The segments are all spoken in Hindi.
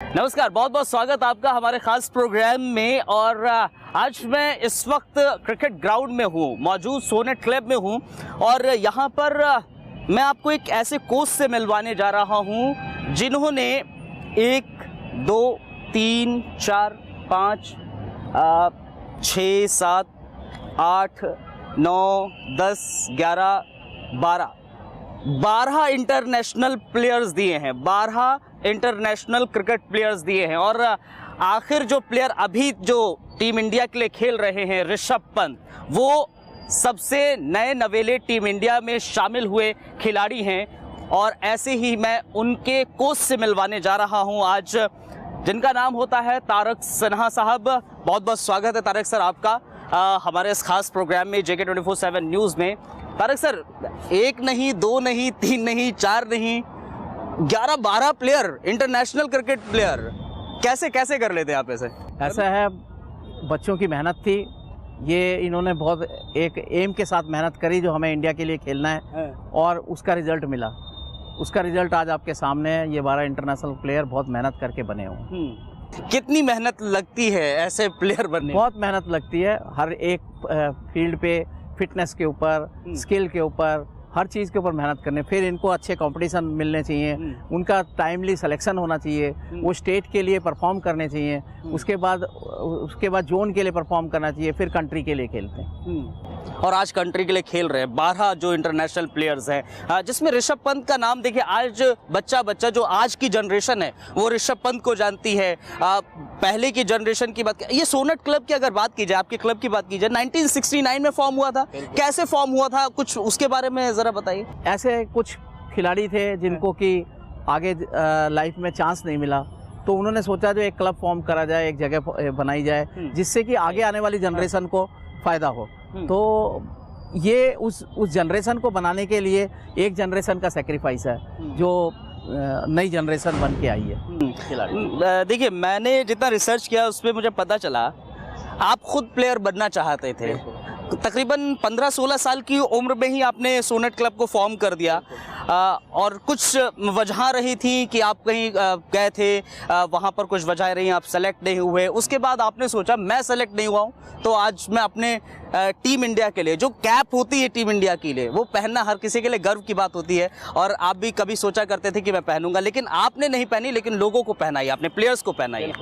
नमस्कार, बहुत बहुत स्वागत आपका हमारे खास प्रोग्राम में। और आज मैं इस वक्त क्रिकेट ग्राउंड में हूँ, मौजूद सोनेट क्लब में हूँ। और यहाँ पर मैं आपको एक ऐसे कोच से मिलवाने जा रहा हूँ जिन्होंने 1, 2, 3, 4, 5, 6, 7, 8, 9, 10, 11, 12 इंटरनेशनल प्लेयर्स दिए हैं, 12 इंटरनेशनल क्रिकेट प्लेयर्स दिए हैं। और आखिर जो प्लेयर अभी जो टीम इंडिया के लिए खेल रहे हैं, ऋषभ पंत, वो सबसे नए नवेले टीम इंडिया में शामिल हुए खिलाड़ी हैं। और ऐसे ही मैं उनके कोच से मिलवाने जा रहा हूं आज, जिनका नाम होता है तारक सिन्हा साहब। बहुत बहुत स्वागत है तारक सर आपका हमारे इस खास प्रोग्राम में JK 24/7 न्यूज़ में। तारक सर, 1 नहीं, 2 नहीं, 3 नहीं, 4 नहीं, 11-12 प्लेयर, इंटरनेशनल क्रिकेट प्लेयर, कैसे कैसे कर लेते हैं आप? ऐसा है, बच्चों की मेहनत थी। ये इन्होंने बहुत एक एम के साथ मेहनत करी, जो हमें इंडिया के लिए खेलना है, और उसका रिजल्ट मिला। उसका रिजल्ट आज आपके सामने है। ये 12 इंटरनेशनल प्लेयर बहुत मेहनत करके बने हुए। कितनी मेहनत लगती है ऐसे प्लेयर बनने? बहुत मेहनत लगती है, हर एक फील्ड पे, फिटनेस के ऊपर, स्किल के ऊपर, हर चीज़ के ऊपर मेहनत करने। फिर इनको अच्छे कंपटीशन मिलने चाहिए, उनका टाइमली सिलेक्शन होना चाहिए, वो स्टेट के लिए परफॉर्म करने चाहिए, उसके बाद जोन के लिए परफॉर्म करना चाहिए, फिर कंट्री के लिए खेलते हैं। और आज कंट्री के लिए खेल रहे हैं 12 जो इंटरनेशनल प्लेयर्स हैं, जिसमें ऋषभ पंत का नाम। देखिए, आज बच्चा जो आज की जनरेशन है वो ऋषभ पंत को जानती है। पहले की जनरेशन की बात, ये सोनेट क्लब की अगर बात की जाए, आपके क्लब की बात की जाए, 1969 में फॉर्म हुआ था। कैसे फॉर्म हुआ था, कुछ उसके बारे में जरा बताइए। ऐसे कुछ खिलाड़ी थे जिनको कि आगे लाइफ में चांस नहीं मिला, तो उन्होंने सोचा जो एक क्लब फॉर्म करा जाए, एक जगह बनाई जाए, जिससे कि आगे आने वाली जनरेशन को फ़ायदा हो। तो ये उस जनरेशन को बनाने के लिए एक जनरेशन का सेक्रीफाइस है, जो नई जनरेशन बन के आई है। देखिए, मैंने जितना रिसर्च किया उसमें मुझे पता चला आप खुद प्लेयर बनना चाहते थे। तकरीबन 15-16 साल की उम्र में ही आपने सोनेट क्लब को फॉर्म कर दिया। और कुछ वजह रही थी कि आप कहीं गए थे, वहाँ पर कुछ वजह रही, आप सेलेक्ट नहीं हुए। उसके बाद आपने सोचा मैं सेलेक्ट नहीं हुआ हूँ, तो आज मैं अपने टीम इंडिया के लिए, जो कैप होती है टीम इंडिया के लिए, वो पहनना हर किसी के लिए गर्व की बात होती है। और आप भी कभी सोचा करते थे कि मैं पहनूंगा, लेकिन आपने नहीं पहनी, लेकिन लोगों को पहनाई, आपने प्लेयर्स को पहनाई।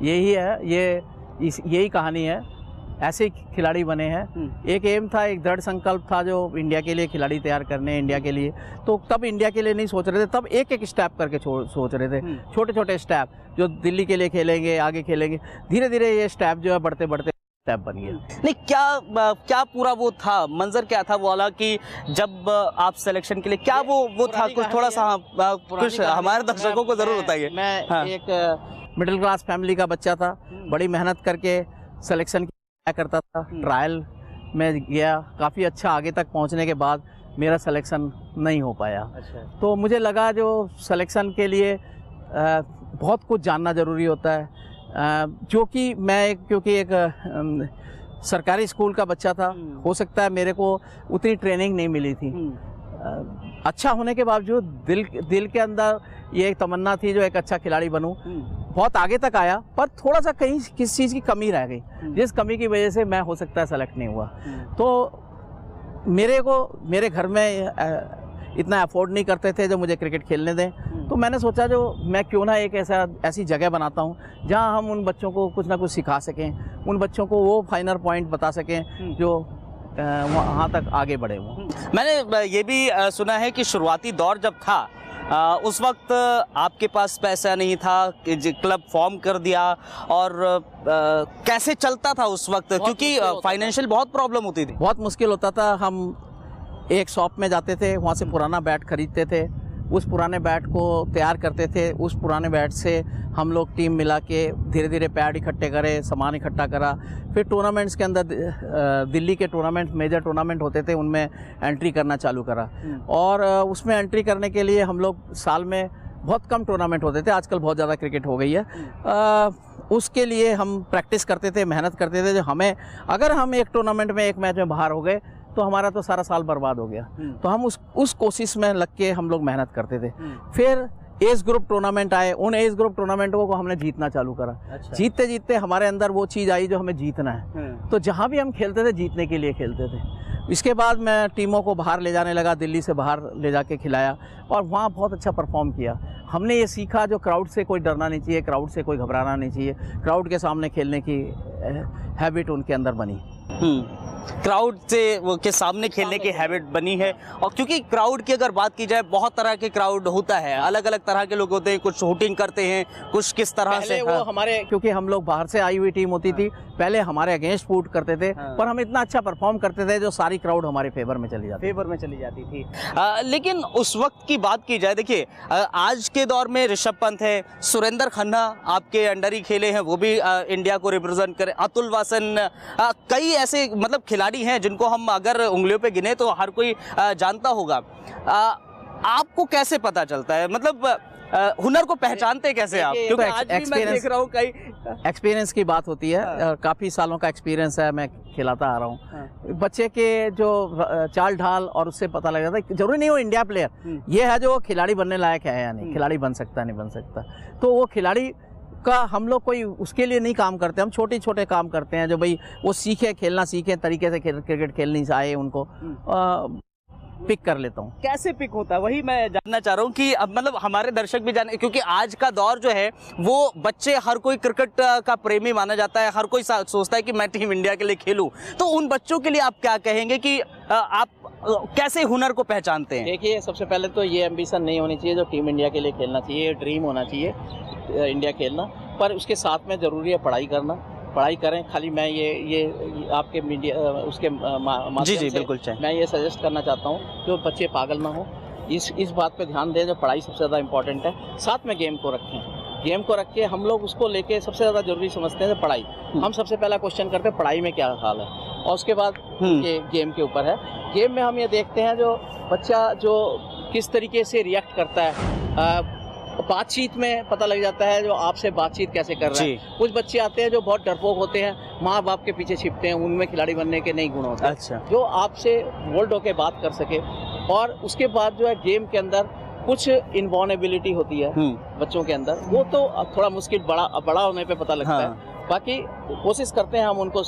यही है, यही कहानी है। ऐसे खिलाड़ी बने हैं। एक एम था, एक दृढ़ संकल्प था, जो इंडिया के लिए खिलाड़ी तैयार करने, इंडिया के लिए। तो तब इंडिया के लिए नहीं सोच रहे थे, तब एक एक स्टेप करके सोच रहे थे, छोटे छोटे स्टेप, जो दिल्ली के लिए खेलेंगे, आगे खेलेंगे। धीरे धीरे ये स्टेप जो है बढ़ते बढ़ते स्टेप बन गया। नहीं, क्या पूरा वो था, मंजर क्या था वो वाला, कि जब आप सिलेक्शन के लिए क्या वो था, कुछ थोड़ा सा कुछ हमारे दर्शकों को जरूर बताइए। मैं एक मिडिल क्लास फैमिली का बच्चा था, बड़ी मेहनत करके सिलेक्शन करता था, ट्रायल में गया, काफ़ी अच्छा आगे तक पहुंचने के बाद मेरा सिलेक्शन नहीं हो पाया। तो मुझे लगा जो सिलेक्शन के लिए बहुत कुछ जानना ज़रूरी होता है, जो कि मैं क्योंकि एक सरकारी स्कूल का बच्चा था, हो सकता है मेरे को उतनी ट्रेनिंग नहीं मिली थी। अच्छा होने के बावजूद दिल के अंदर ये एक तमन्ना थी जो एक अच्छा खिलाड़ी बनूं। बहुत आगे तक आया, पर थोड़ा सा कहीं किस चीज़ की कमी रह गई, जिस कमी की वजह से मैं हो सकता है सेलेक्ट नहीं हुआ। तो मेरे घर में इतना अफोर्ड नहीं करते थे जो मुझे क्रिकेट खेलने दें। तो मैंने सोचा जो मैं क्यों ना एक ऐसी जगह बनाता हूँ जहाँ हम उन बच्चों को कुछ ना कुछ सिखा सकें, उन बच्चों को वो फाइनल पॉइंट बता सकें जो वहाँ तक आगे बढ़े हों। मैंने ये भी सुना है कि शुरुआती दौर जब था, उस वक्त आपके पास पैसा नहीं था कि क्लब फॉर्म कर दिया, और कैसे चलता था उस वक्त, क्योंकि फाइनेंशियल बहुत प्रॉब्लम होती थी। बहुत मुश्किल होता था। हम एक शॉप में जाते थे, वहाँ से पुराना बैट खरीदते थे, उस पुराने बैट को तैयार करते थे। उस पुराने बैट से हम लोग टीम मिला के धीरे धीरे पैड इकट्ठे करे, सामान इकट्ठा करा। फिर टूर्नामेंट्स के अंदर दिल्ली के टूर्नामेंट, मेजर टूर्नामेंट होते थे, उनमें एंट्री करना चालू करा। और उसमें एंट्री करने के लिए हम लोग साल में बहुत कम टूर्नामेंट होते थे, आजकल बहुत ज़्यादा क्रिकेट हो गई है। उसके लिए हम प्रैक्टिस करते थे, मेहनत करते थे। जो हमें, अगर हम एक टूर्नामेंट में, एक मैच में बाहर हो गए तो हमारा तो सारा साल बर्बाद हो गया। तो हम उस कोशिश में लग के हम लोग मेहनत करते थे। फिर एज ग्रुप टूर्नामेंट आए, उन एज ग्रुप टूर्नामेंटों को हमने जीतना चालू करा। अच्छा। जीतते जीतते हमारे अंदर वो चीज़ आई जो हमें जीतना है। तो जहाँ भी हम खेलते थे जीतने के लिए खेलते थे। इसके बाद मैं टीमों को बाहर ले जाने लगा, दिल्ली से बाहर ले जाके खिलाया और वहाँ बहुत अच्छा परफॉर्म किया। हमने ये सीखा जो क्राउड से कोई डरना नहीं चाहिए, क्राउड से कोई घबराना नहीं चाहिए, क्राउड के सामने खेलने की हैबिट उनके अंदर बनी। क्राउड से वो के सामने खेलने की हैबिट बनी है। और क्योंकि क्राउड की अगर बात की जाए, बहुत तरह के क्राउड होता है, अलग अलग तरह के लोग होते हैं, कुछ शूटिंग करते हैं, कुछ किस तरह से। वो हमारे, क्योंकि हम लोग बाहर से आई हुई टीम होती थी, पहले हमारे अगेंस्ट फूट करते थे, पर हम इतना अच्छा परफॉर्म करते थे जो सारी क्राउड हमारे फेवर में चली जाती थी। लेकिन उस वक्त की बात की जाए, देखिए आज के दौर में ऋषभ पंत है, सुरेंद्र खन्ना आपके अंडर ही खेले हैं, वो भी इंडिया को रिप्रेजेंट करें, अतुल वासन, कई ऐसे मतलब खिलाड़ी हैं जिनको हम अगर उंगलियों पे गिने तो हर कोई जानता होगा। आपको कैसे पता चलता है, मतलब हुनर को पहचानते कैसे आप? क्योंकि आज भी मैं देख रहा हूँ कई एक्सपीरियंस की बात होती है। काफ़ी सालों का एक्सपीरियंस है, मैं खिलाता आ रहा हूँ। बच्चे के जो चाल ढाल और उससे पता लग जाता है, जरूरी नहीं हो इंडिया प्लेयर, ये है जो खिलाड़ी बनने लायक है या नहीं, खिलाड़ी बन सकता है नहीं बन सकता। तो वो खिलाड़ी का हम लोग कोई उसके लिए नहीं काम करते, हम छोटे छोटे काम करते हैं जो भाई वो सीखे, खेलना सीखे, तरीके से क्रिकेट खेलनी आए उनको, पिक कर लेता हूँ। कैसे पिक होता है वही मैं जानना चाह रहा हूँ कि अब मतलब हमारे दर्शक भी जाने, क्योंकि आज का दौर जो है वो बच्चे, हर कोई क्रिकेट का प्रेमी माना जाता है, हर कोई सोचता है कि मैं टीम इंडिया के लिए खेलूं। तो उन बच्चों के लिए आप क्या कहेंगे कि आप कैसे हुनर को पहचानते हैं? देखिए, सबसे पहले तो ये एम्बिशन नहीं होनी चाहिए जो टीम इंडिया के लिए खेलना चाहिए, ड्रीम होना चाहिए इंडिया खेलना, पर उसके साथ में ज़रूरी है पढ़ाई करना। पढ़ाई करें। खाली मैं ये आपके मीडिया उसके माध्यम से बिल्कुल मैं ये सजेस्ट करना चाहता हूँ जो बच्चे पागल ना हो, इस बात पे ध्यान दें, जो पढ़ाई सबसे ज़्यादा इंपॉर्टेंट है, साथ में गेम को रखें। गेम को रख के हम लोग उसको लेके सबसे ज़्यादा जरूरी समझते हैं पढ़ाई। हम सबसे पहला क्वेश्चन करते हैं पढ़ाई में क्या हाल है, और उसके बाद ये गेम के ऊपर है। गेम में हम ये देखते हैं जो बच्चा जो किस तरीके से रिएक्ट करता है, बातचीत में पता लग जाता है जो आपसे बातचीत कैसे कर रहा है। कुछ बच्चे आते हैं जो बहुत डरपोक होते हैं, माँ बाप के पीछे छिपते हैं, उनमें खिलाड़ी बनने के नहीं गुण होते। अच्छा। जो आपसे बोल्ड होके बात कर सके, और उसके बाद जो है गेम के अंदर कुछ इनवॉल्नेबिलिटी होती है बच्चों के अंदर, वो तो थोड़ा मुश्किल बड़ा होने पे पता लगता है। बाकी कोशिश करते हैं हम उनको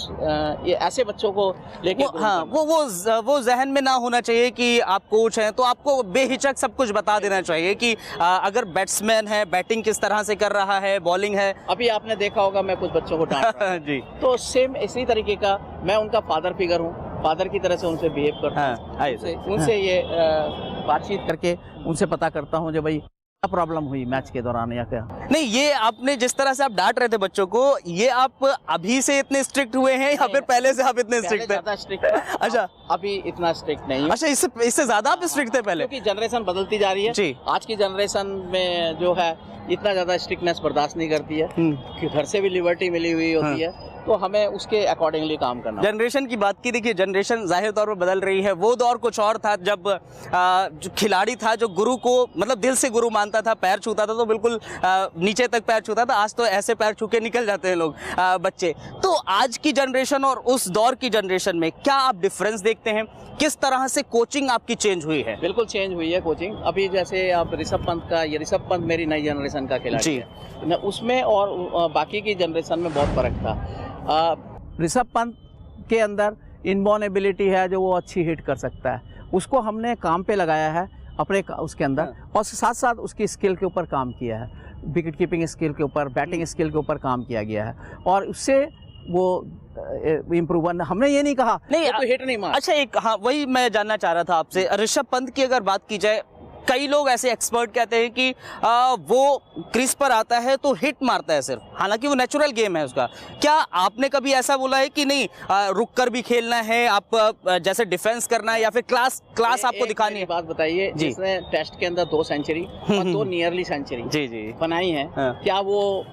ये ऐसे बच्चों को लेके वो जहन में ना होना चाहिए कि आप कोच हैं तो आपको बेहिचक सब कुछ बता देना चाहिए कि अगर बैट्समैन है बैटिंग किस तरह से कर रहा है, बॉलिंग है। अभी आपने देखा होगा मैं कुछ बच्चों को डांट रहा जी, तो सेम इसी तरीके का मैं उनका फादर फिगर हूँ, फादर की तरह से उनसे बिहेव करता हूँ, उनसे ये बातचीत करके उनसे पता करता हूँ जो भाई प्रॉब्लम हुई मैच के दौरान या क्या नहीं। ये आपने जिस तरह से आप डांट रहे थे बच्चों को, ये आप अभी से इतने स्ट्रिक्ट हुए हैं या फिर पहले से आप इतने स्ट्रिक्ट थे? अच्छा, अभी इतना स्ट्रिक्ट नहीं। अच्छा, इससे ज्यादा आप स्ट्रिक्ट थे पहले? क्योंकि जनरेशन बदलती जा रही है जी। आज की जनरेशन में जो है इतना ज्यादा स्ट्रिक्टनेस बर्दाश्त नहीं करती है, कि घर से भी लिबर्टी मिली हुई होती है, तो हमें उसके अकॉर्डिंगली काम करना। जनरेशन की बात की, देखिए जनरेशन जाहिर तौर पर बदल रही है। वो दौर कुछ और था जब जो खिलाड़ी था जो गुरु को मतलब दिल से गुरु मानता था, पैर छूता था तो बिल्कुल नीचे तक पैर छूता था। आज तो ऐसे पैर छू के निकल जाते हैं लोग बच्चे। तो आज की जनरेशन और उस दौर की जनरेशन में क्या आप डिफरेंस देखते हैं? किस तरह से कोचिंग आपकी चेंज हुई है? बिल्कुल चेंज हुई है कोचिंग। अभी जैसे आप ऋषभ पंत का, ये ऋषभ पंत मेरी नई जनरेशन का खिलाड़ी है, उसमें और बाकी की जनरेशन में बहुत फर्क था। ऋषभ पंत के अंदर इनबॉर्नेबिलिटी है जो वो अच्छी हिट कर सकता है, उसको हमने काम पे लगाया है अपने उसके अंदर, और साथ साथ उसकी स्किल के ऊपर काम किया है, विकेट कीपिंग स्किल के ऊपर, बैटिंग स्किल के ऊपर काम किया गया है, और उससे वो इम्प्रूव। हमने ये नहीं कहा नहीं तो हिट नहीं मार। अच्छा, एक वही मैं जानना चाह रहा था आपसे, ऋषभ पंत की अगर बात की जाए, कई लोग ऐसे एक्सपर्ट कहते हैं कि वो क्रीज पर आता है तो हिट मारता है सिर्फ, हालांकि वो नेचुरल गेम है उसका। क्या आपने कभी ऐसा बोला है कि नहीं रुक कर भी खेलना है, आप जैसे डिफेंस करना है या फिर क्लास आपको दिखानी है? बात बताइए, जिसने टेस्ट के अंदर 2 सेंचुरी और 2 नियरली सेंचुरी बनाई है, क्या वो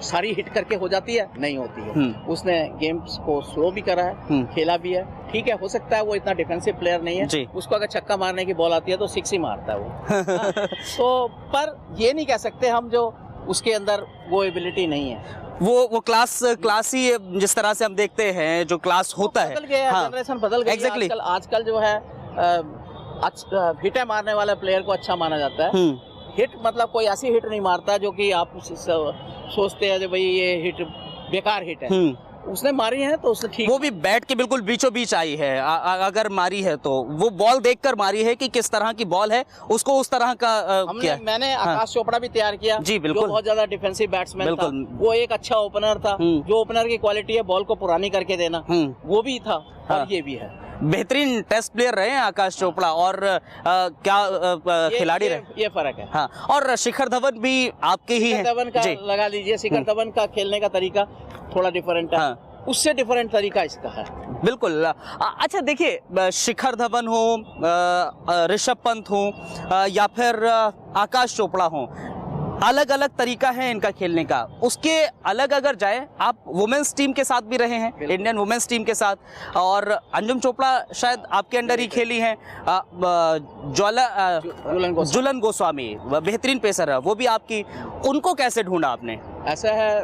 सारी हिट करके हो जाती है? नहीं होती है। उसने गेम्स को स्लो भी करा है, खेला भी है, ठीक है। हो सकता है वो इतना डिफेंसिव प्लेयर नहीं है, उसको अगर छक्का मारने की बॉल आती है तो 6 ही मारता है वो। तो पर ये नहीं कह सकते हम जो उसके अंदर वो एबिलिटी नहीं है। वो क्लास ही जिस तरह से हम देखते हैं जो क्लास होता है, बदल गया है, जनरेशन बदल गई है। आजकल जो है हिटे मारने वाला प्लेयर को अच्छा माना जाता है, हिट मतलब कोई ऐसी हिट नहीं मारता जो कि आप सोचते हैं कि भाई ये हिट बेकार हिट है। उसने मारी है तो उसने ठीक, वो भी बैट के बिल्कुल बीचों बीच आई है। अगर मारी है तो वो बॉल देखकर मारी है कि किस तरह की बॉल है, उसको उस तरह का किया। मैंने आकाश चोपड़ा भी तैयार किया जी बिल्कुल, जो बहुत ज्यादा डिफेंसिव बैट्समैन था। बिल्कुल। वो एक अच्छा ओपनर था, जो ओपनर की क्वालिटी है बॉल को पुरानी करके देना, वो भी था। और ये भी है, बेहतरीन टेस्ट प्लेयर रहे हैं आकाश चोपड़ा। और क्या खिलाड़ी रहे, ये फर्क है। हाँ, और शिखर धवन भी आपके ही हैं। शिखर धवन का लगा लीजिए, शिखर धवन का खेलने का तरीका थोड़ा डिफरेंट है। उससे डिफरेंट तरीका इसका है। बिल्कुल। अच्छा देखिए, शिखर धवन हो, ऋषभ पंत हो, या फिर आकाश चोपड़ा हो, अलग अलग तरीका है इनका खेलने का। उसके अलग अगर जाए, आप वुमेन्स टीम के साथ भी रहे हैं, इंडियन वुमेन्स टीम के साथ, और अंजुम चोपड़ा शायद आपके अंडर ही खेली हैं। जुलन गोस्वामी बेहतरीन पेसर है, वो भी आपकी। उनको कैसे ढूंढा आपने? ऐसा है,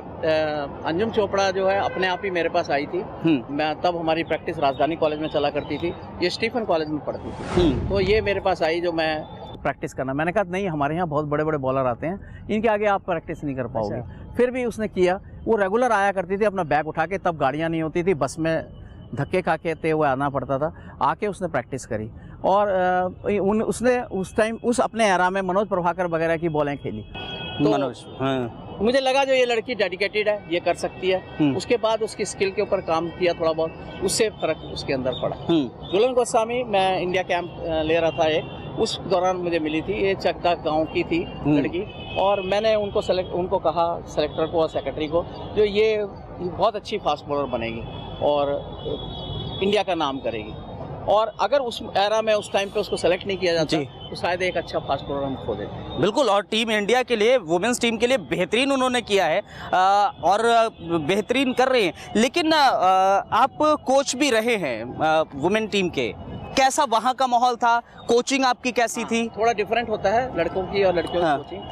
अंजुम चोपड़ा जो है अपने आप ही मेरे पास आई थी। मैं तब हमारी प्रैक्टिस राजधानी कॉलेज में चला करती थी, ये स्टीफन कॉलेज में पढ़ती थी। तो ये मेरे पास आई जो मैं प्रैक्टिस करना। मैंने कहा नहीं, हमारे यहाँ बहुत बड़े बड़े बॉलर आते हैं, इनके आगे आप प्रैक्टिस नहीं कर पाओगे। फिर भी उसने किया। वो रेगुलर आया करती थी अपना बैग उठा के, तब गाड़ियाँ नहीं होती थी, बस में धक्के खा के हुए आना पड़ता था। आके उसने प्रैक्टिस करी और उसने उस टाइम उस अपने एरा में मनोज प्रभाकर वगैरह की बॉलें खेली। तो मनोज, मुझे लगा जो ये लड़की डेडिकेटेड है, ये कर सकती है। उसके बाद उसकी स्किल के ऊपर काम किया थोड़ा बहुत, उससे फर्क उसके अंदर पड़ा। जुलन गोस्वामी, मैं इंडिया कैंप ले रहा था एक, उस दौरान मुझे मिली थी। ये चकदा गांव की थी लड़की, और मैंने उनको कहा, सेलेक्टर को और सेक्रेटरी को, जो ये बहुत अच्छी फास्ट बॉलर बनेगी और इंडिया का नाम करेगी। और अगर उस एरा में उस टाइम पे उसको सेलेक्ट नहीं किया जाता तो शायद एक अच्छा फास्ट बॉलर हम खो देते। बिल्कुल। और टीम इंडिया के लिए, वुमेन्स टीम के लिए बेहतरीन उन्होंने किया है, और बेहतरीन कर रहे हैं। लेकिन आप कोच भी रहे हैं वुमेन टीम के, कैसा वहाँ का माहौल था? कोचिंग आपकी कैसी थी? थोड़ा डिफरेंट होता है लड़कों की और लड़कियों की कोचिंग।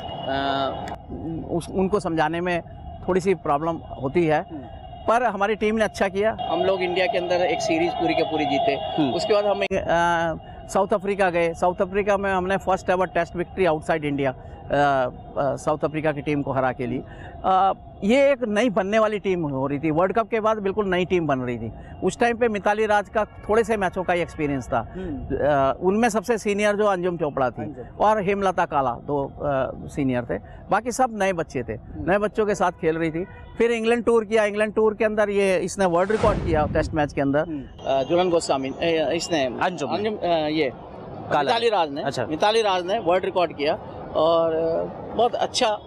उनको समझाने में थोड़ी सी प्रॉब्लम होती है, पर हमारी टीम ने अच्छा किया। हम लोग इंडिया के अंदर एक सीरीज पूरी के पूरी जीते। उसके बाद हम साउथ अफ्रीका गए। साउथ अफ्रीका में हमने first ever test victory outside India South Africa की टीम को हरा के लिए। ये एक नई बनने वाली टीम हो रही थी, वर्ल्ड कप के बाद बिल्कुल नई टीम बन रही थी। उस टाइम पे मिताली राज का थोड़े से मैचों का ही एक्सपीरियंस था। उनमें सबसे सीनियर जो अंजुम चोपड़ा थी और हेमलता काला, दो सीनियर थे, बाकी सब नए बच्चे थे। नए बच्चों के साथ खेल रही थी। फिर इंग्लैंड टूर किया। इंग्लैंड टूर के अंदर इसने वर्ल्ड रिकॉर्ड किया टेस्ट मैच के अंदर। जुलन गोस्वामी, इसने अंजुम ये मिताली राज ने वर्ल्ड रिकॉर्ड किया और बहुत अच्छा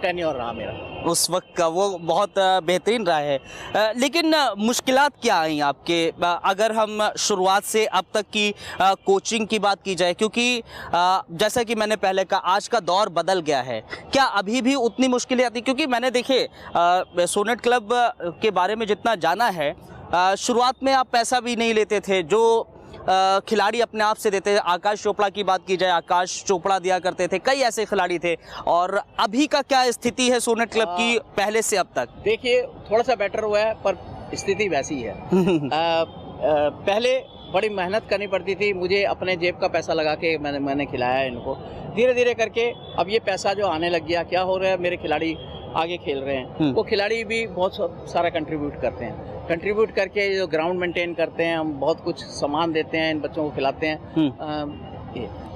टेन्योर रहा मेरा उस वक्त का, वो बहुत बेहतरीन रहा है। लेकिन मुश्किलात क्या आई आपके, अगर हम शुरुआत से अब तक की कोचिंग की बात की जाए? क्योंकि जैसा कि मैंने पहले कहा, आज का दौर बदल गया है। क्या अभी भी उतनी मुश्किलें आती? क्योंकि मैंने देखे सोनेट क्लब के बारे में जितना जाना है, शुरुआत में आप पैसा भी नहीं लेते थे, जो खिलाड़ी अपने आप से देते थे। आकाश चोपड़ा की बात की जाए, आकाश चोपड़ा दिया करते थे, कई ऐसे खिलाड़ी थे। और अभी का क्या स्थिति है सोनेट क्लब की पहले से अब तक? देखिए, थोड़ा सा बेटर हुआ है, पर स्थिति वैसी है। पहले बड़ी मेहनत करनी पड़ती थी, मुझे अपने जेब का पैसा लगा के मैंने खिलाया इनको। धीरे धीरे करके अब ये पैसा जो आने लग गया, क्या हो रहा है, मेरे खिलाड़ी आगे खेल रहे हैं। वो खिलाड़ी भी बहुत सारा कंट्रीब्यूट करते हैं। कंट्रीब्यूट करके जो ग्राउंड मेंटेन करते हैं, हम बहुत कुछ सामान देते हैं, इन बच्चों को खिलाते हैं।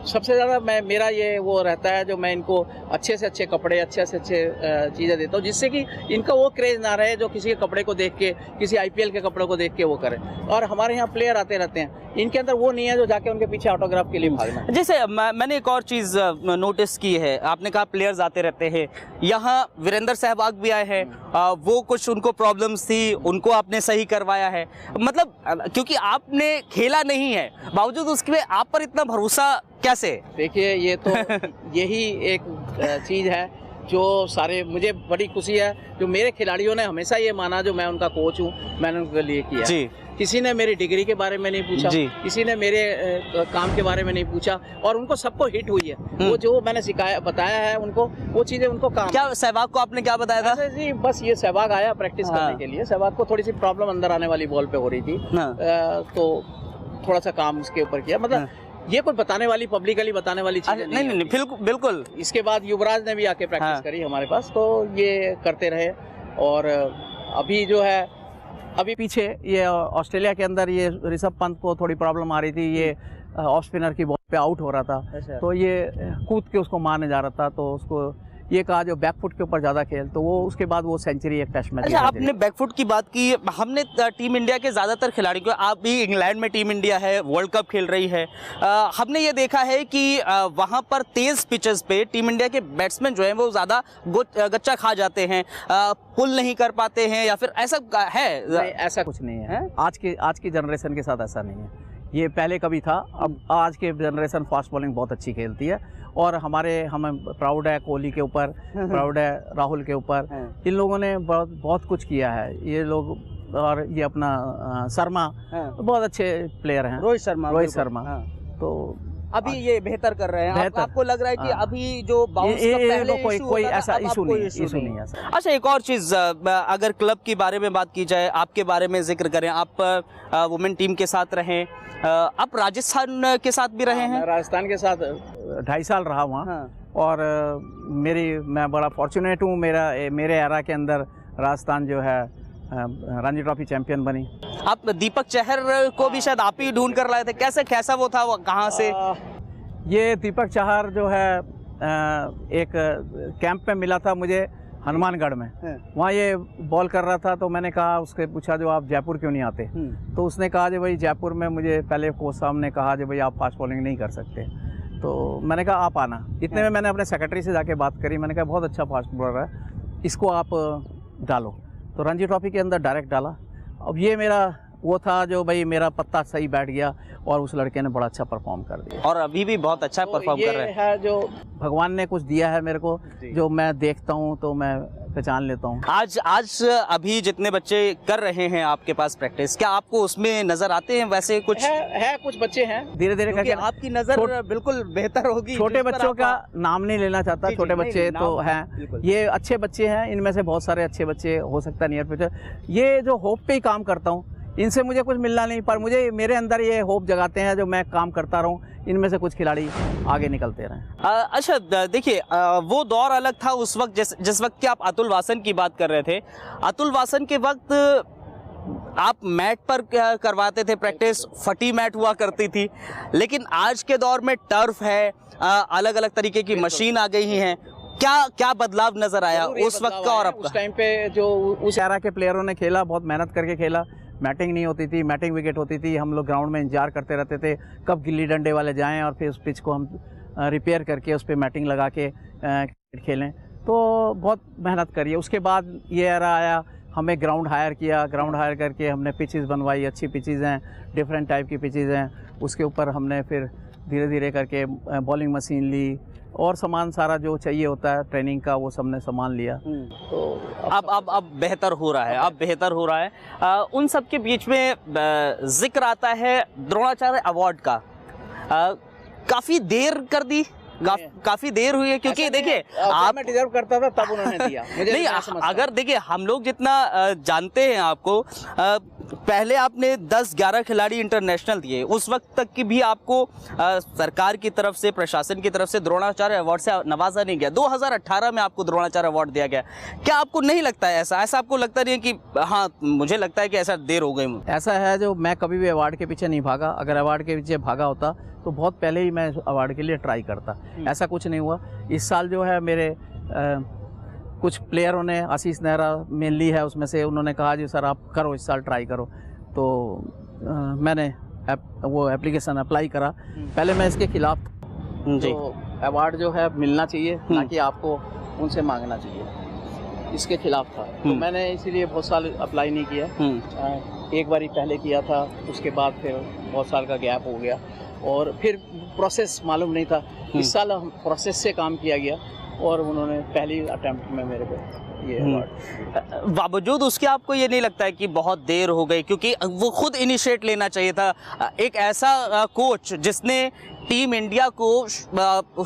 सबसे ज़्यादा मेरा ये वो रहता है, जो मैं इनको अच्छे से अच्छे कपड़े, अच्छे से अच्छे चीज़ें देता हूँ, जिससे कि इनका वो क्रेज़ ना रहे जो किसी के कपड़े को देख के, किसी IPL के कपड़े को देख के वो करें। और हमारे यहाँ प्लेयर आते रहते हैं, इनके अंदर वो नहीं है जो जाके उनके पीछे ऑटोग्राफ के लिए भागना। जैसे मैंने एक और चीज़ नोटिस की है, आपने कहा प्लेयर्स आते रहते हैं, यहाँ वीरेंद्र सहवाग भी आए हैं, वो कुछ उनको प्रॉब्लम्स थी, उनको आपने सही करवाया है। मतलब क्योंकि आपने खेला नहीं है, बावजूद उसके आप पर इतना भरोसा कैसे? देखिए, ये तो यही एक चीज़ है जो सारे, मुझे बड़ी खुशी है जो मेरे खिलाड़ियों ने हमेशा ये माना, जो मैं उनका कोच हूँ, मैंने उनके लिए किया जी। किसी ने मेरी डिग्री के बारे में नहीं पूछा, किसी ने मेरे काम के बारे में नहीं पूछा, और उनको सबको हिट हुई है। वो जो मैंने बताया है उनको, वो चीज़ें उनको काम। क्या सहवाग को आपने क्या बताया था? जी, बस ये सहवाग आया प्रैक्टिस करने के लिए। सहवाग को थोड़ी सी प्रॉब्लम अंदर आने वाली बॉल पे हो रही थी, तो थोड़ा सा काम उसके ऊपर किया। मतलब ये कोई बताने वाली, पब्लिकली बताने वाली चीज नहीं नहीं नहीं, बिल्कुल बिल्कुल। इसके बाद युवराज ने भी आके प्रैक्टिस हाँ। करी हमारे पास, तो ये करते रहे। और अभी जो है, अभी पीछे ये ऑस्ट्रेलिया के अंदर ये ऋषभ पंत को थोड़ी प्रॉब्लम आ रही थी, ये ऑफ स्पिनर की बॉल पे आउट हो रहा था, तो ये कूद के उसको मारने जा रहा था, तो उसको ये कहा जो बैकफुट के ऊपर ज़्यादा खेल, तो वो उसके बाद वो सेंचुरी एक टेस्ट मैच। अच्छा, आपने बैकफुट की बात की, हमने टीम इंडिया के ज़्यादातर खिलाड़ियों को, आप भी इंग्लैंड में टीम इंडिया है, वर्ल्ड कप खेल रही है, हमने ये देखा है कि वहाँ पर तेज़ पिचेस पे टीम इंडिया के बैट्समैन जो हैं वो ज़्यादा गच्चा खा जाते हैं, पुल नहीं कर पाते हैं, या फिर ऐसा है? नहीं, ऐसा कुछ नहीं है। आज की जनरेशन के साथ ऐसा नहीं है, ये पहले कभी था, अब आज के जनरेशन फास्ट बॉलिंग बहुत अच्छी खेलती है, और हमें प्राउड है कोहली के ऊपर, प्राउड है राहुल के ऊपर। इन लोगों ने बहुत कुछ किया है ये लोग, और ये अपना शर्मा बहुत अच्छे प्लेयर हैं, रोहित शर्मा। तो अभी ये बेहतर कर रहे हैं, आपको लग रहा है कि अभी जो बाउंस का पहले कोई ऐसा इशू नहीं है। अच्छा, एक और चीज़, अगर क्लब के बारे में बात की जाए, आपके बारे में जिक्र करें, आप वुमेन टीम के साथ रहे, आप राजस्थान के साथ भी रहे हैं? राजस्थान के साथ 2.5 साल रहा वहाँ, और मैं बड़ा फॉर्चुनेट हूँ, मेरे एरा के अंदर राजस्थान जो है रणजी ट्रॉफी चैंपियन बनी। आप दीपक चहर को भी शायद आप ही ढूंढ कर लाए थे, कैसा वो था, वो कहाँ से? ये दीपक चहर जो है एक कैंप में मिला था मुझे हनुमानगढ़ में, वहाँ ये बॉल कर रहा था, तो मैंने कहा, उसके पूछा जो आप जयपुर क्यों नहीं आते, तो उसने कहा जो भाई जयपुर में मुझे पहले कोच साहब ने कहा जो भाई आप फास्ट बॉलिंग नहीं कर सकते, तो मैंने कहा आप आना। इतने में मैंने अपने सेक्रेटरी से जाके बात करी, मैंने कहा बहुत अच्छा फास्ट बॉलर है, इसको आप डालो, तो रणजी ट्रॉफी के अंदर डायरेक्ट डाला। अब ये मेरा वो था जो भाई मेरा पत्ता सही बैठ गया, और उस लड़के ने बड़ा अच्छा परफॉर्म कर दिया, और अभी भी बहुत अच्छा परफॉर्म कर रहे हैं। है जो भगवान ने कुछ दिया है मेरे को, जो मैं देखता हूँ तो मैं पहचान लेता हूँ। आज अभी जितने बच्चे कर रहे हैं आपके पास प्रैक्टिस, क्या आपको उसमें नजर आते हैं वैसे कुछ? है कुछ बच्चे हैं, धीरे धीरे करके आपकी नजर बिल्कुल बेहतर होगी। छोटे बच्चों का नाम नहीं लेना चाहता, छोटे बच्चे तो हैं, ये अच्छे बच्चे हैं, इनमें से बहुत सारे अच्छे बच्चे हो सकता है नियर फ्यूचर। ये जो होप पे ही काम करता हूँ, इनसे मुझे कुछ मिलना नहीं, पर मेरे अंदर ये होप जगाते हैं जो मैं काम करता रहूं, इनमें से कुछ खिलाड़ी आगे निकलते रहें। अच्छा, देखिए, वो दौर अलग था उस वक्त, जिस वक्त की आप अतुल वासन की बात कर रहे थे। अतुल वासन के वक्त आप मैट पर करवाते थे प्रैक्टिस, फटी मैट हुआ करती थी, लेकिन आज के दौर में टर्फ है, अलग अलग तरीके की मशीन आ गई हैं। क्या बदलाव नजर आया उस वक्त का और अब? उस टाइम पे जो उस एरा के प्लेयरों ने खेला, बहुत मेहनत करके खेला, मैटिंग नहीं होती थी, मैटिंग विकेट होती थी, हम लोग ग्राउंड में इंतजार करते रहते थे कब गिल्ली डंडे वाले जाएं, और फिर उस पिच को हम रिपेयर करके उस पर मैटिंग लगा के खेलें, तो बहुत मेहनत करी। उसके बाद ये एरा आया, हमें ग्राउंड हायर किया, ग्राउंड हायर करके हमने पिचेस बनवाई, अच्छी पिचेस हैं, डिफरेंट टाइप की पिचेस हैं, उसके ऊपर हमने फिर धीरे धीरे करके बॉलिंग मशीन ली, और सामान सारा जो चाहिए होता है ट्रेनिंग का वो सबने सामान लिया। तो अब बेहतर हो रहा है, अब बेहतर हो रहा है। उन सब के बीच में जिक्र आता है द्रोणाचार्य अवार्ड का। काफ़ी देर कर दी, काफी देर हुई है, क्योंकि देखिए आप मैं डिजर्व करता था तब उन्होंने दिया मुझे नहीं, अगर देखिए हम लोग जितना जानते हैं आपको, पहले आपने 10-11 खिलाड़ी इंटरनेशनल दिए, उस वक्त तक की भी आपको सरकार की तरफ से, प्रशासन की तरफ से द्रोणाचार्य अवार्ड से नवाजा नहीं गया। 2018 में आपको द्रोणाचार्य अवार्ड दिया गया। क्या आपको नहीं लगता है ऐसा आपको लगता नहीं है कि हाँ, मुझे लगता है कि ऐसा देर हो गई? ऐसा है, जो मैं कभी भी अवार्ड के पीछे नहीं भागा, अगर अवार्ड के पीछे भागा होता तो बहुत पहले ही मैं अवार्ड के लिए ट्राई करता। ऐसा कुछ नहीं हुआ। इस साल जो है मेरे कुछ प्लेयरों ने, आशीष नेहरा मेनली है उसमें से, उन्होंने कहा जी सर आप करो, इस साल ट्राई करो, तो मैंने वो एप्लीकेशन अप्लाई करा। पहले मैं इसके खिलाफ था, तो अवार्ड जो है मिलना चाहिए, ना कि आपको उनसे मांगना चाहिए, इसके खिलाफ था। तो मैंने इसीलिए बहुत साल अप्लाई नहीं किया। एक बारी पहले किया था, उसके बाद फिर बहुत साल का गैप हो गया, और फिर प्रोसेस मालूम नहीं था। इस साल प्रोसेस से काम किया गया, और उन्होंने पहली अटेम्प्ट में मेरे को ये अवार्ड। बावजूद उसके आपको ये नहीं लगता है कि बहुत देर हो गई, क्योंकि वो खुद इनिशिएट लेना चाहिए था? एक ऐसा कोच जिसने टीम इंडिया को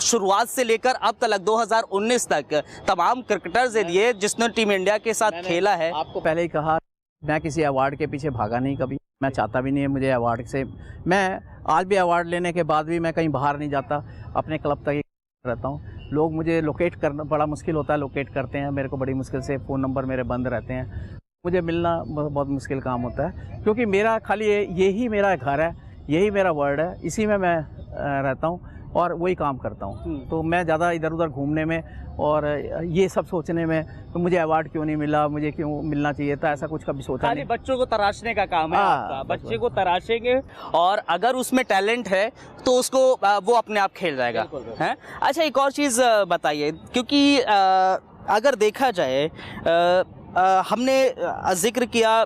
शुरुआत से लेकर अब तक 2019 तक तमाम क्रिकेटर्स दिए, जिसने टीम इंडिया के साथ खेला है। आपको पहले ही कहा, मैं किसी अवार्ड के पीछे भागा नहीं कभी। मैं चाहता भी नहीं है मुझे अवार्ड से, मैं आज भी अवार्ड लेने के बाद भी मैं कहीं बाहर नहीं जाता, अपने क्लब तक ही रहता हूँ। लोग मुझे लोकेट करना बड़ा मुश्किल होता है, लोकेट करते हैं मेरे को बड़ी मुश्किल से, फ़ोन नंबर मेरे बंद रहते हैं, मुझे मिलना बहुत मुश्किल काम होता है, क्योंकि मेरा खाली यही मेरा घर है, यही मेरा वर्ल्ड है, इसी में मैं रहता हूँ और वही काम करता हूँ। तो मैं ज़्यादा इधर उधर घूमने में और ये सब सोचने में तो मुझे अवार्ड क्यों नहीं मिला, मुझे क्यों मिलना चाहिए था, ऐसा कुछ कभी सोचा खाली नहीं। बच्चों को तराशने का काम है आपका। बस बच्चे को तराशेंगे और अगर उसमें टैलेंट है तो उसको वो अपने आप खेल जाएगा। बिल्कुल, बिल्कुल। हैं? अच्छा, एक और चीज़ बताइए, क्योंकि अगर देखा जाए हमने जिक्र किया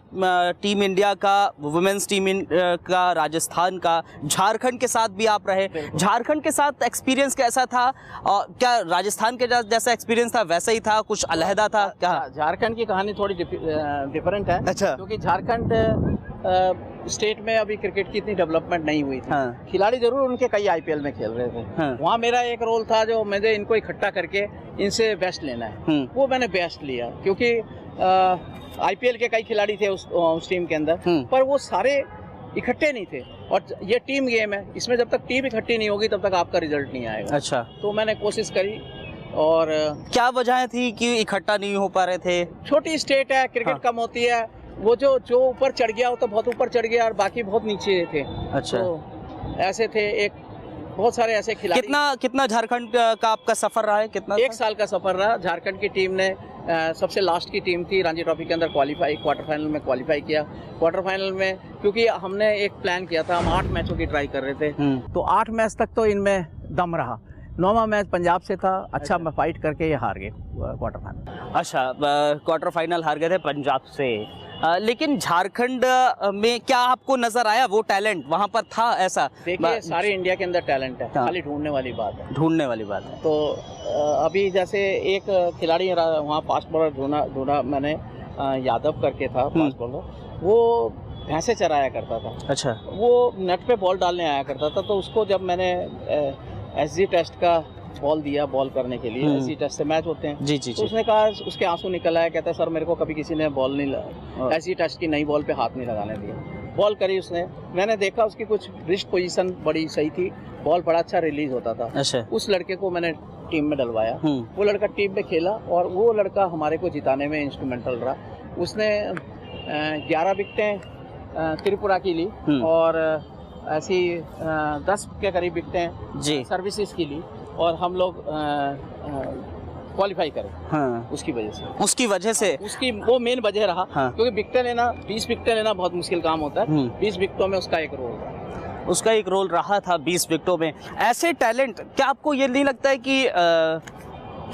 टीम इंडिया का, वुमेन्स टीम का, राजस्थान का, झारखंड के साथ भी आप रहे। झारखंड के साथ एक्सपीरियंस कैसा था? और क्या राजस्थान के जैसा एक्सपीरियंस था वैसा ही था, कुछ अलहदा था क्या? झारखंड की कहानी थोड़ी डिफरेंट है। अच्छा। क्योंकि झारखंड स्टेट में अभी क्रिकेट की इतनी डेवलपमेंट नहीं हुई थी। हाँ। खिलाड़ी जरूर उनके कई आईपीएल में खेल रहे थे। हाँ। वहाँ मेरा एक रोल था जो मुझे इनको इकट्ठा करके इनसे बेस्ट लेना है, वो मैंने बेस्ट लिया, क्योंकि आईपीएल के कई खिलाड़ी थे उस टीम के अंदर, पर वो सारे इकट्ठे नहीं थे, और ये टीम गेम है, इसमें जब तक टीम इकट्ठी नहीं होगी तब तक आपका रिजल्ट नहीं आएगा। अच्छा। तो मैंने कोशिश करी। और क्या वजह थी कि इकट्ठा नहीं हो पा रहे थे? छोटी स्टेट है, क्रिकेट हाँ। कम होती है, वो जो ऊपर चढ़ गया वो तो बहुत ऊपर चढ़ गया और बाकी बहुत नीचे थे। अच्छा। तो ऐसे थे, एक बहुत सारे ऐसे खिलाड़ी। कितना झारखंड का आपका सफर रहा है? कितना? 1 साल का सफर रहा। झारखंड की टीम ने सबसे लास्ट की टीम थी, रणजी ट्रॉफी के अंदर क्वार्टर फाइनल में क्वालिफाई किया। क्वार्टर फाइनल में क्योंकि हमने एक प्लान किया था, हम 8 मैचों की ट्राई कर रहे थे, तो 8 मैच तक तो इनमें दम रहा। 9वां मैच पंजाब से था, अच्छा मैं फाइट करके ये हार गए क्वार्टर फाइनल। अच्छा, क्वार्टर फाइनल हार गए थे पंजाब से। लेकिन झारखंड में क्या आपको नजर आया वो टैलेंट वहाँ पर था? ऐसा देखिए, सारे इंडिया के अंदर टैलेंट है, हाँ। खाली ढूंढने वाली बात है। ढूंढने वाली बात है। तो अभी जैसे एक खिलाड़ी वहाँ फास्ट बॉलर ढूंढा मैंने, यादव करके था फास्ट बॉलर, वो भैंसे चराया करता था। अच्छा। वो नेट पे बॉल डालने आया करता था, तो उसको जब मैंने एसजी टेस्ट का बॉल दिया बॉल करने के लिए, एसजी टेस्ट से मैच होते हैं, जी जी तो उसने कहा, उसके आंसू निकल आया, कहता है सर मेरे को कभी किसी ने बॉल नहीं, एसजी टेस्ट की नई बॉल पे हाथ नहीं लगाने दिया। बॉल करी उसने, मैंने देखा उसकी कुछ रिस्ट पोजीशन बड़ी सही थी, बॉल बड़ा अच्छा रिलीज होता था। अच्छा। उस लड़के को मैंने टीम में डलवाया, वो लड़का टीम में खेला और वो लड़का हमारे को जिताने में इंस्ट्रूमेंटल रहा। उसने 11 विकेटें त्रिपुरा की ली और ऐसी 10 के करीब विकेटें जी सर्विसेज की ली, और हम लोग क्वालिफाई करे। हाँ। उसकी वजह से उसकी वो मेन वजह रहा। हाँ। क्योंकि विकेटें लेना, 20 विकेटें लेना बहुत मुश्किल काम होता है। 20 विकेटों में उसका एक रोल रहा था 20 विकेटों में। ऐसे टैलेंट, क्या आपको ये नहीं लगता है कि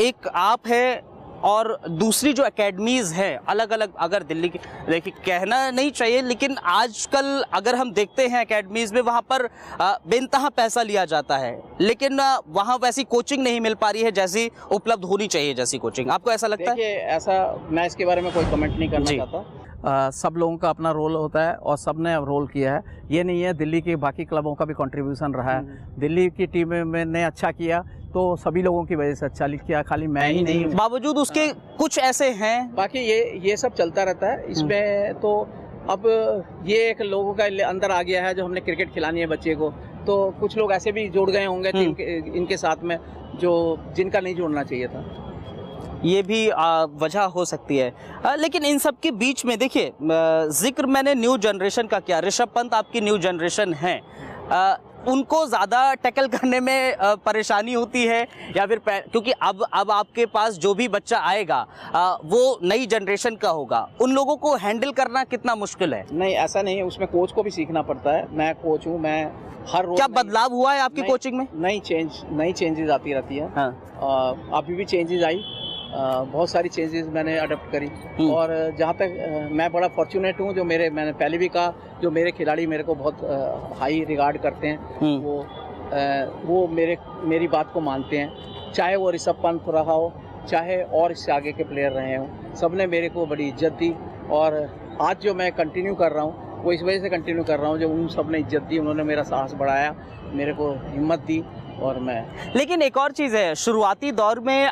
एक आप है और दूसरी जो एकेडमीज हैं अलग अलग, अगर दिल्ली की देखिए, कहना नहीं चाहिए, लेकिन आजकल अगर हम देखते हैं एकेडमीज में वहाँ पर बेनतहा पैसा लिया जाता है, लेकिन वहाँ वैसी कोचिंग नहीं मिल पा रही है जैसी उपलब्ध होनी चाहिए, जैसी कोचिंग। आपको ऐसा लगता है? ऐसा मैं इसके बारे में कोई कमेंट नहीं करना चाहता। सब लोगों का अपना रोल होता है और सब ने रोल किया है, ये नहीं है। दिल्ली के बाकी क्लबों का भी कंट्रीब्यूशन रहा है। दिल्ली की टीम में ने अच्छा किया तो सभी लोगों की वजह से अच्छा किया, खाली मैं ही नहीं। बावजूद उसके कुछ ऐसे हैं, बाकी ये सब चलता रहता है इसमें। तो अब ये एक लोगों का अंदर आ गया है, जो हमने क्रिकेट खिलानी है बच्चे को, तो कुछ लोग ऐसे भी जुड़ गए होंगे टीम के, इनके साथ में, जो जिनका नहीं जुड़ना चाहिए था। ये भी वजह हो सकती है। लेकिन इन सब के बीच में देखिए, जिक्र मैंने न्यू जनरेशन का किया। ऋषभ पंत आपकी न्यू जनरेशन है, उनको ज़्यादा टैकल करने में परेशानी होती है या फिर क्योंकि अब आपके पास जो भी बच्चा आएगा वो नई जनरेशन का होगा, उन लोगों को हैंडल करना कितना मुश्किल है? नहीं, ऐसा नहीं है, उसमें कोच को भी सीखना पड़ता है। मैं कोच हूँ, मैं हर रोज। क्या बदलाव हुआ है आपकी कोचिंग में? नई चेंजेस आती रहती है। हाँ। अभी भी चेंजेस आई, बहुत सारी चेंजेस मैंने अडॉप्ट करी। और जहाँ तक मैं बड़ा फॉर्चुनेट हूँ, जो मैंने पहले भी कहा, जो मेरे खिलाड़ी मेरे को बहुत हाई रिगार्ड करते हैं, वो मेरी बात को मानते हैं। चाहे वो ऋषभ पंत रहा हो, चाहे और इससे आगे के प्लेयर रहे हों, सब ने मेरे को बड़ी इज्जत दी। और आज जो मैं कंटिन्यू कर रहा हूँ वो इस वजह से कंटिन्यू कर रहा हूँ, जो उन सब ने इज्जत दी, उन्होंने मेरा साहस बढ़ाया, मेरे को हिम्मत दी। और मैं, लेकिन एक और चीज़ है, शुरुआती दौर में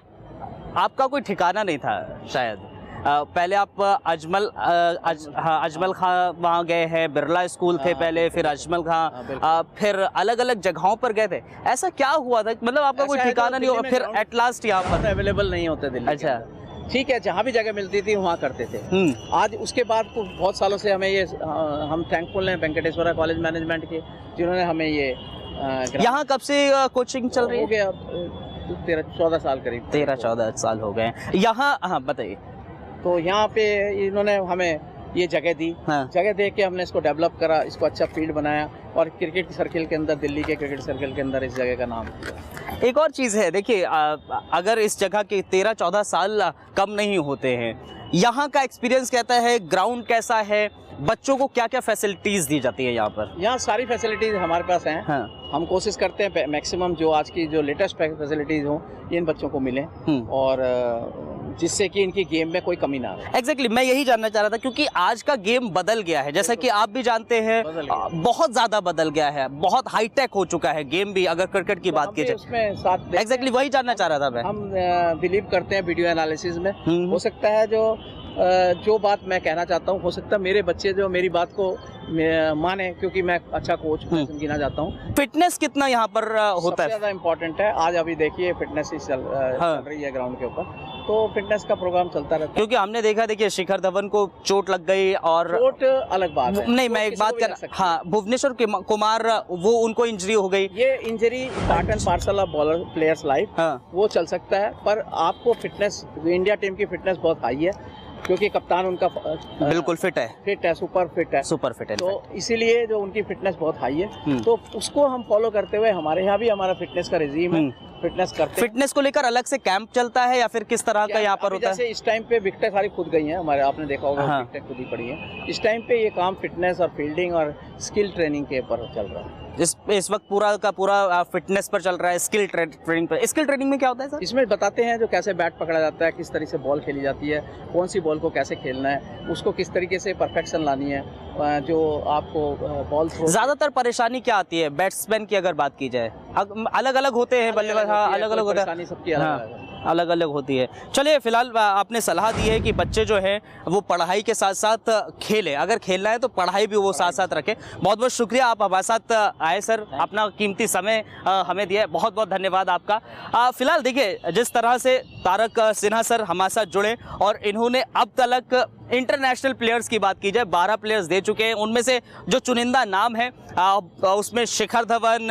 आपका कोई ठिकाना नहीं था शायद, पहले आप अजमल खां वहाँ गए हैं, बिरला स्कूल थे पहले, फिर अजमल खां, फिर अलग अलग जगहों पर गए थे। ऐसा क्या हुआ था, मतलब आपका कोई ठिकाना नहीं हुआ, फिर एट लास्ट यहाँ पर अवेलेबल नहीं होते दिल्ली। अच्छा, ठीक है, जहाँ भी जगह मिलती थी वहाँ करते थे। आज उसके बाद तो बहुत सालों से हमें ये हम थैंकफुल हैं वेंकटेश्वरा कॉलेज मैनेजमेंट के, जिन्होंने हमें ये यहाँ कब से कोचिंग चल रही है? हो गया 13-14 साल करीब। 13-14 साल हो गए यहाँ। हाँ बताइए। तो यहाँ पे इन्होंने हमें ये जगह दी। हाँ। जगह दे के हमने इसको डेवलप करा, इसको अच्छा फील्ड बनाया और क्रिकेट सर्किल के अंदर, दिल्ली के क्रिकेट सर्किल के अंदर इस जगह का नाम किया। एक और चीज़ है, देखिए अगर इस जगह के 13-14 साल कम नहीं होते हैं, यहाँ का एक्सपीरियंस कहता है ग्राउंड कैसा है, बच्चों को क्या क्या फैसिलिटीज़ दी जाती है यहाँ पर? यहाँ सारी फैसिलिटीज़ हमारे पास हैं। हाँ। हम कोशिश करते हैं मैक्सिमम जो आज की जो लेटेस्ट फैसिलिटीज़ हों ये इन बच्चों को मिले और जिससे कि इनकी गेम में कोई कमी ना आए। एग्जैक्टली, मैं यही जानना चाह रहा था क्योंकि आज का गेम बदल गया है, जैसा कि आप भी जानते हैं, बहुत ज़्यादा बदल गया है, बहुत हाईटेक हो चुका है गेम भी, अगर क्रिकेट की बात की जाए। एग्जैक्टली वही जानना चाह रहा था मैं। हम बिलीव करते हैं वीडियो एनालिसिस में। हो सकता है जो बात मैं कहना चाहता हूँ, हो सकता है मेरे बच्चे जो मेरी बात को माने, क्योंकि मैं अच्छा कोच गिना जाता हूँ। फिटनेस कितना यहाँ पर होता है? ज़्यादा इम्पोर्टेंट है। आज अभी देखिए फिटनेस ही चल रही है ग्राउंड के ऊपर, तो फिटनेस का प्रोग्राम चलता रहता है। क्योंकि हमने देखा, देखिए शिखर धवन को चोट लग गई और चोट अलग बात है। नहीं, मैं एक बात कर, हाँ, भुवनेश्वर कुमार, वो उनको इंजरी हो गई। ये injury part and parcel of bowler players life, वो चल सकता है, पर आपको फिटनेस, इंडिया टीम की फिटनेस बहुत हाई है क्योंकि कप्तान उनका बिल्कुल फिट है, सुपर फिट है। तो इसीलिए जो उनकी फिटनेस बहुत हाई है, तो उसको हम फॉलो करते हुए हमारे यहाँ भी हमारा फिटनेस का रिजीम है, फिटनेस करते हैं। फिटनेस को लेकर अलग से कैंप चलता है या फिर किस तरह का यहाँ पर होता है? जैसे इस टाइम पे विकेटें सारी खुद गई हैं हमारे, आपने देखा होगा। हाँ। विकेटें खुद ही पड़ी हैं। इस टाइम पे ये काम फिटनेस और फील्डिंग और स्किल ट्रेनिंग के ऊपर चल रहा है। इस वक्त पूरा का पूरा फिटनेस पर चल रहा है, स्किल ट्रेनिंग पर। स्किल ट्रेनिंग में क्या होता है सर? इसमें बताते हैं जो कैसे बैट पकड़ा जाता है, किस तरह से बॉल खेली जाती है, कौन सी बॉल को कैसे खेलना है, उसको किस तरीके से परफेक्शन लानी है, जो आपको बॉल थ्रो। ज़्यादातर परेशानी क्या आती है बैट्समैन की अगर बात की जाए? अलग अलग होते हैं बल्लेबाज, हाँ अलग अलग होता है, सबकी अलग अलग होती है। चलिए, फिलहाल आपने सलाह दी है कि बच्चे जो हैं वो पढ़ाई के साथ साथ खेलें, अगर खेलना है तो पढ़ाई भी वो साथ साथ रखें। बहुत बहुत शुक्रिया, आप हमारे साथ आए सर, अपना कीमती समय हमें दिया, बहुत बहुत धन्यवाद आपका। फिलहाल देखिए, जिस तरह से तारक सिन्हा सर हमारे साथ जुड़े और इन्होंने अब तक इंटरनेशनल प्लेयर्स की बात की जाए 12 प्लेयर्स दे चुके हैं, उनमें से जो चुनिंदा नाम है उसमें शिखर धवन,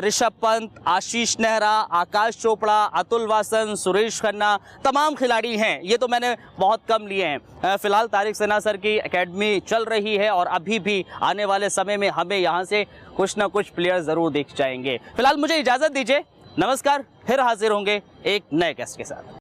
ऋषभ पंत, आशीष नेहरा, आकाश चोपड़ा, अतुल वासन, सुरेश खन्ना, तमाम खिलाड़ी हैं। ये तो मैंने बहुत कम लिए हैं। फिलहाल तारक सिन्हा सर की एकेडमी चल रही है और अभी भी आने वाले समय में हमें यहाँ से कुछ ना कुछ प्लेयर ज़रूर दिख जाएंगे। फिलहाल मुझे इजाज़त दीजिए, नमस्कार, फिर हाजिर होंगे एक नए गेस्ट के साथ।